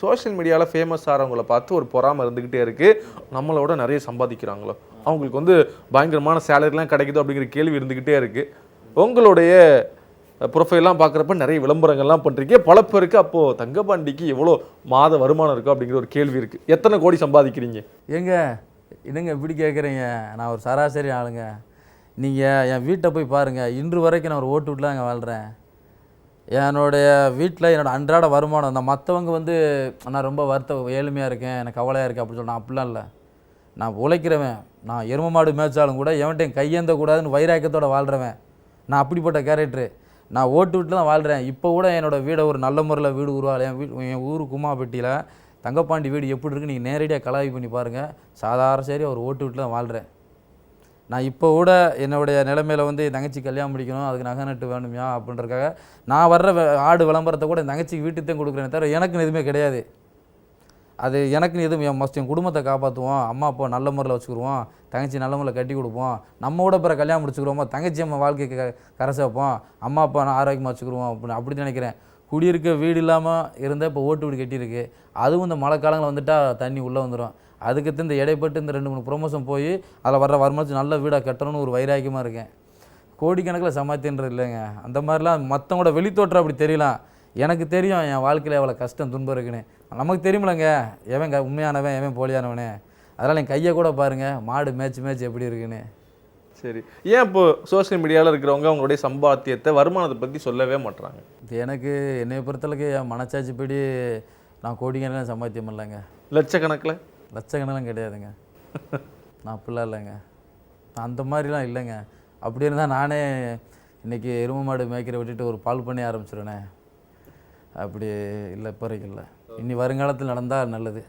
Social மீடியாவில் famous ஆகிறவங்கள பார்த்து ஒரு பொறாமை இருந்துக்கிட்டே இருக்குது. நம்மளோட நிறைய சம்பாதிக்கிறாங்களோ, அவங்களுக்கு வந்து பயங்கரமான சேலரிலாம் கிடைக்குதோ அப்படிங்கிற கேள்வி இருந்துக்கிட்டே இருக்குது. உங்களுடைய ப்ரொஃபைல்லாம் பார்க்குறப்ப நிறைய விளம்பரங்கள்லாம் பண்ணுறீங்க. பல பேருக்கு அப்போது தங்கபாண்டிக்கு எவ்வளோ மாத வருமானம் இருக்கும் அப்படிங்கிற ஒரு கேள்வி இருக்குது. எத்தனை கோடி சம்பாதிக்கிறீங்க? என்னங்க இப்படி கேட்குறீங்க? நான் ஒரு சராசரி ஆளுங்க. நீங்கள் என் வீட்டை போய் பாருங்கள். இன்று வரைக்கும் நான் ஒரு ஓட்டு வீட்டில் அங்கே வாழ்கிறேன். என்னுடைய வீட்டில் என்னோடய அன்றாட வருமானம் அந்த மற்றவங்க வந்து நான் ரொம்ப ஏழ்மையாக இருக்கேன், எனக்கு கவலையாக இருக்குது அப்படின்னு சொல்லிட்டு அப்படிலாம் இல்லை. நான் உழைக்கிறவன். நான் எரும மாடு மேய்ச்சாலும் கூட எவன்ட்டையும் கையேந்தக்கூடாதுன்னு வைராக்கியத்தோடு வாழ்கிறவன். நான் அப்படிப்பட்ட கேரக்டரு. நான் ஓட்டு வீட்டில் தான் வாழ்கிறேன். இப்போ கூட என்னோடய வீடை ஒரு நல்ல முறையில் வீடு என் ஊர் கும்மாப்பட்டியில் தங்கப்பாண்டி வீடு எப்படி இருக்குது நீங்கள் நேரடியாக கலாய்வு பண்ணி பாருங்கள். சாதாரண சரி ஒரு ஓட்டு வீட்டில் தான் வாழ்கிறேன். நான் இப்போ கூட என்னுடைய நிலைமையில் வந்து என் தங்கச்சி கல்யாணம் முடிக்கணும், அதுக்கு நகை நட்டு வேணுமையா அப்படின்றக்காக நான் வர்ற ஆடு விளம்பரத்தை கூட என் தங்கச்சிக்கு வீட்டுக்கு தான் கொடுக்குறேனே தவிர எனக்குன்னு எதுவுமே கிடையாது. அது எனக்குன்னு எதுவும் என் குடும்பத்தை காப்பாற்றுவோம், அம்மா அப்பா நல்ல முறையில் வச்சுக்கிடுவோம், தங்கச்சி நல்ல முறையில் கட்டி கொடுப்போம், நம்ம கூட பிற கல்யாணம் முடிச்சுக்கிறோமோ, தங்கச்சி அம்மா வாழ்க்கைக்கு கரை சேர்ப்போம், அம்மா அப்பா ஆரோக்கியமாக வச்சுக்கிடுவோம் அப்படின்னு அப்படி நினைக்கிறேன். குடியிருக்க வீடு இல்லாமல் இருந்தால் இப்போ ஓட்டு வீடு கட்டியிருக்கு. அதுவும் இந்த மழை காலங்களில் வந்துட்டால் தண்ணி உள்ளே வந்துடும். அதுக்கு இந்த இடைப்பட்டு இந்த 2-3 ப்ரொமோஷன் போய் அதில் வர்ற வருமானத்து நல்ல வீடாக கட்டணும்னு ஒரு வைராக்கியமாக இருக்கேன். கோடிக்கணக்கில் சமாத்தின்றது இல்லைங்க. அந்த மாதிரிலாம் மற்றவங்களோட வெளித்தோற்றம் அப்படி தெரியலாம். எனக்கு தெரியும் என் வாழ்க்கையில் எவ்வளோ கஷ்டம் துன்பம் இருக்குன்னு. நமக்கு தெரியுமில்லங்க எவன் உண்மையானவன் எவன் போலியானவனே. அதனால் என் கையை கூட பாருங்கள், மாடு மேய்ச்சி எப்படி இருக்குன்னு. சரி, ஏன் இப்போ சோஷியல் மீடியாவில் இருக்கிறவங்க அவங்களுடைய சம்பாத்தியத்தை வருமானத்தை பற்றி சொல்லவே மாட்டுறாங்க? எனக்கு என்னை பொறுத்தளவுக்கு என் மனச்சாட்சிப்படி நான் கோடிக்கணக்கில் சம்பாத்தியம் இல்லைங்க. லட்சக்கணக்கில் கிடையாதுங்க. நான் அப்படிலாம் இல்லைங்க. அந்த மாதிரிலாம் இல்லைங்க. அப்படி இருந்தால் நானே இன்றைக்கி எருமை மாடு மேய்க்கிற விட்டுட்டு ஒரு பால் பண்ணி ஆரம்பிச்சிருவேனே. அப்படி இல்லை, இப்போ வரைக்கும் இல்லை. இனி வருங்காலத்தில் நடந்தால் நல்லது.